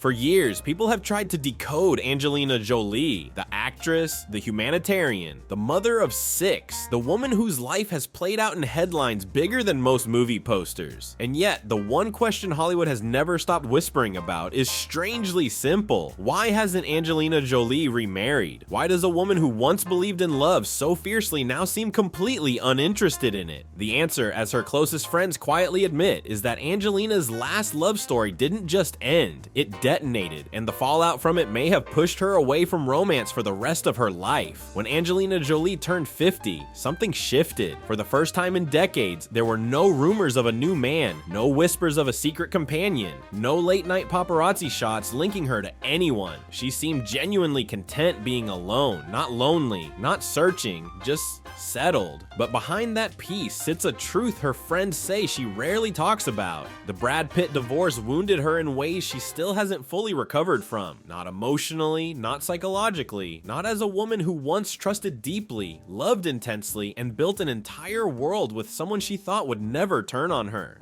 For years, people have tried to decode Angelina Jolie, the actress, the humanitarian, the mother of 6, the woman whose life has played out in headlines bigger than most movie posters. And yet, the one question Hollywood has never stopped whispering about is strangely simple. Why hasn't Angelina Jolie remarried? Why does a woman who once believed in love so fiercely now seem completely uninterested in it? The answer, as her closest friends quietly admit, is that Angelina's last love story didn't just end, it detonated, and the fallout from it may have pushed her away from romance for the rest of her life. When Angelina Jolie turned 50, something shifted. For the first time in decades, there were no rumors of a new man, no whispers of a secret companion, no late-night paparazzi shots linking her to anyone. She seemed genuinely content being alone, not lonely, not searching, just settled. But behind that peace sits a truth her friends say she rarely talks about. The Brad Pitt divorce wounded her in ways she still hasn't fully recovered from. Not emotionally, not psychologically, not as a woman who once trusted deeply, loved intensely, and built an entire world with someone she thought would never turn on her.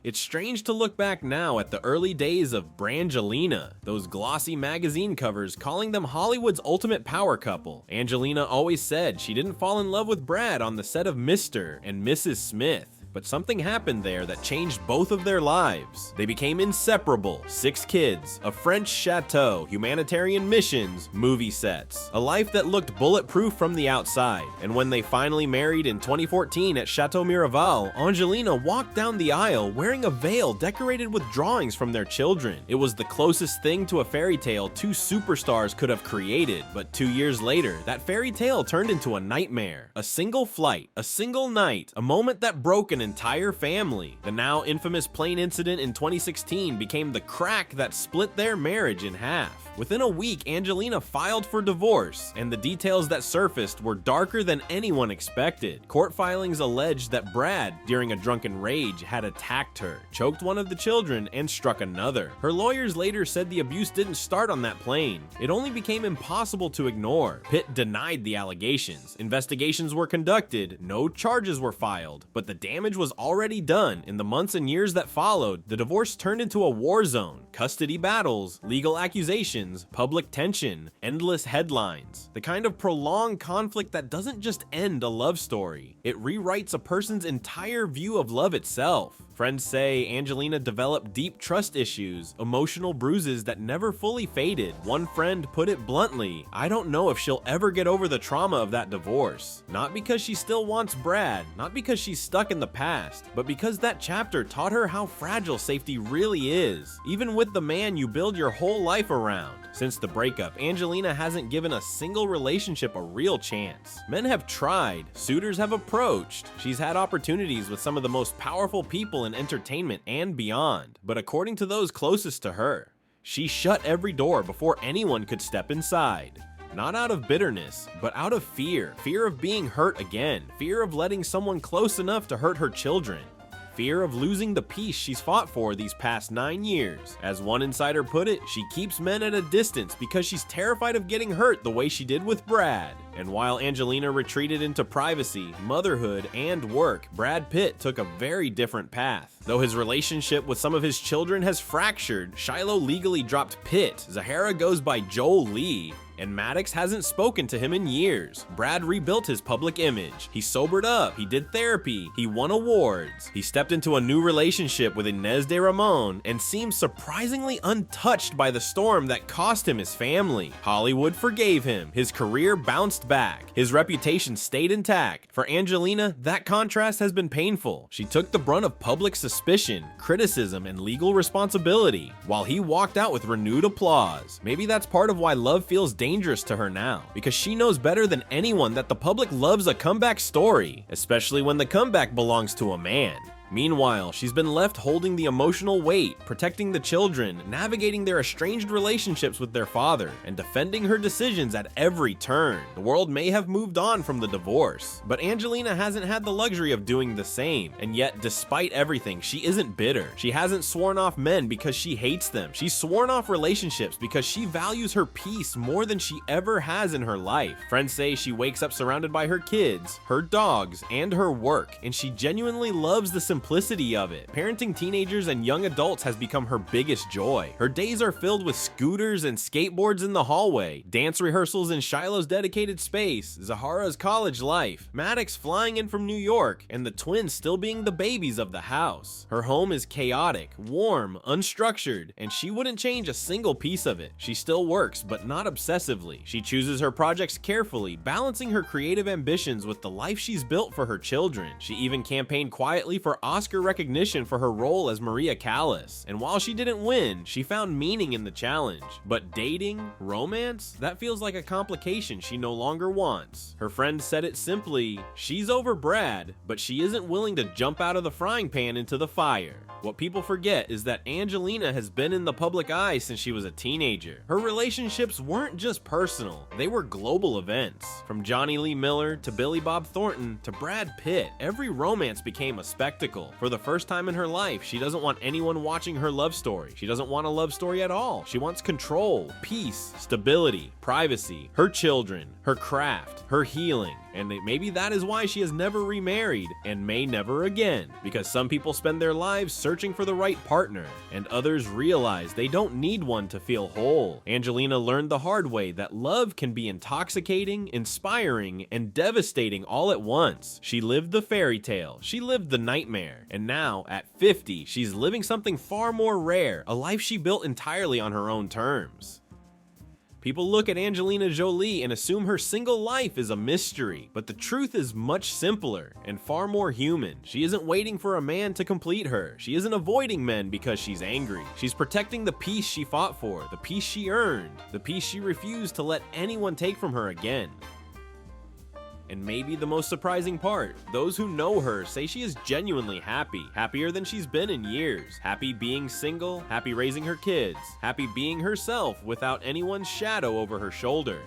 It's strange to look back now at the early days of Brangelina, those glossy magazine covers calling them Hollywood's ultimate power couple. Angelina always said she didn't fall in love with Brad on the set of Mr. and Mrs. Smith. But something happened there that changed both of their lives. They became inseparable, 6 kids, a French chateau, humanitarian missions, movie sets, a life that looked bulletproof from the outside. And when they finally married in 2014 at Chateau Miraval, Angelina walked down the aisle wearing a veil decorated with drawings from their children. It was the closest thing to a fairy tale 2 superstars could have created, but 2 years later, that fairy tale turned into a nightmare. A single flight, a single night, a moment that broke an entire family. The now infamous plane incident in 2016 became the crack that split their marriage in half. Within a week, Angelina filed for divorce, and the details that surfaced were darker than anyone expected. Court filings alleged that Brad, during a drunken rage, had attacked her, choked one of the children, and struck another. Her lawyers later said the abuse didn't start on that plane. It only became impossible to ignore. Pitt denied the allegations. Investigations were conducted, no charges were filed, but the damage was already done. In the months and years that followed, the divorce turned into a war zone. Custody battles, legal accusations, public tension, endless headlines. The kind of prolonged conflict that doesn't just end a love story, it rewrites a person's entire view of love itself. Friends say Angelina developed deep trust issues, emotional bruises that never fully faded. One friend put it bluntly, "I don't know if she'll ever get over the trauma of that divorce. Not because she still wants Brad, not because she's stuck in the past, but because that chapter taught her how fragile safety really is, even with the man you build your whole life around." Since the breakup, Angelina hasn't given a single relationship a real chance. Men have tried, suitors have approached. She's had opportunities with some of the most powerful people in entertainment and beyond. But according to those closest to her, she shut every door before anyone could step inside. Not out of bitterness, but out of fear. Fear of being hurt again. Fear of letting someone close enough to hurt her children. Fear of losing the peace she's fought for these past 9 years. As one insider put it, she keeps men at a distance because she's terrified of getting hurt the way she did with Brad. And while Angelina retreated into privacy, motherhood, and work, Brad Pitt took a very different path. Though his relationship with some of his children has fractured, Shiloh legally dropped Pitt, Zahara goes by Jolie, and Maddox hasn't spoken to him in years. Brad rebuilt his public image. He sobered up, he did therapy, he won awards. He stepped into a new relationship with Inez de Ramon and seemed surprisingly untouched by the storm that cost him his family. Hollywood forgave him. His career bounced back. His reputation stayed intact. For Angelina, that contrast has been painful. She took the brunt of public suspicion, criticism, and legal responsibility, while he walked out with renewed applause. Maybe that's part of why love feels dangerous to her now, because she knows better than anyone that the public loves a comeback story, especially when the comeback belongs to a man. Meanwhile, she's been left holding the emotional weight, protecting the children, navigating their estranged relationships with their father, and defending her decisions at every turn. The world may have moved on from the divorce, but Angelina hasn't had the luxury of doing the same. And yet, despite everything, she isn't bitter. She hasn't sworn off men because she hates them. She's sworn off relationships because she values her peace more than she ever has in her life. Friends say she wakes up surrounded by her kids, her dogs, and her work, and she genuinely loves the simplicity of it. Parenting teenagers and young adults has become her biggest joy. Her days are filled with scooters and skateboards in the hallway, dance rehearsals in Shiloh's dedicated space, Zahara's college life, Maddox flying in from New York, and the twins still being the babies of the house. Her home is chaotic, warm, unstructured, and she wouldn't change a single piece of it. She still works, but not obsessively. She chooses her projects carefully, balancing her creative ambitions with the life she's built for her children. She even campaigned quietly for Oscar recognition for her role as Maria Callas, and while she didn't win, she found meaning in the challenge. But dating, romance, that feels like a complication she no longer wants. Her friend said it simply, she's over Brad, but she isn't willing to jump out of the frying pan into the fire. What people forget is that Angelina has been in the public eye since she was a teenager. Her relationships weren't just personal, they were global events. From Johnny Lee Miller to Billy Bob Thornton to Brad Pitt, every romance became a spectacle. For the first time in her life, she doesn't want anyone watching her love story. She doesn't want a love story at all. She wants control, peace, stability, privacy, her children, her craft, her healing. And maybe that is why she has never remarried and may never again, because some people spend their lives searching for the right partner, and others realize they don't need one to feel whole. Angelina learned the hard way that love can be intoxicating, inspiring, and devastating all at once. She lived the fairy tale, she lived the nightmare, and now, at 50, she's living something far more rare, a life she built entirely on her own terms. People look at Angelina Jolie and assume her single life is a mystery, but the truth is much simpler and far more human. She isn't waiting for a man to complete her. She isn't avoiding men because she's angry. She's protecting the peace she fought for, the peace she earned, the peace she refused to let anyone take from her again. And maybe the most surprising part, those who know her say she is genuinely happy, happier than she's been in years, happy being single, happy raising her kids, happy being herself without anyone's shadow over her shoulder.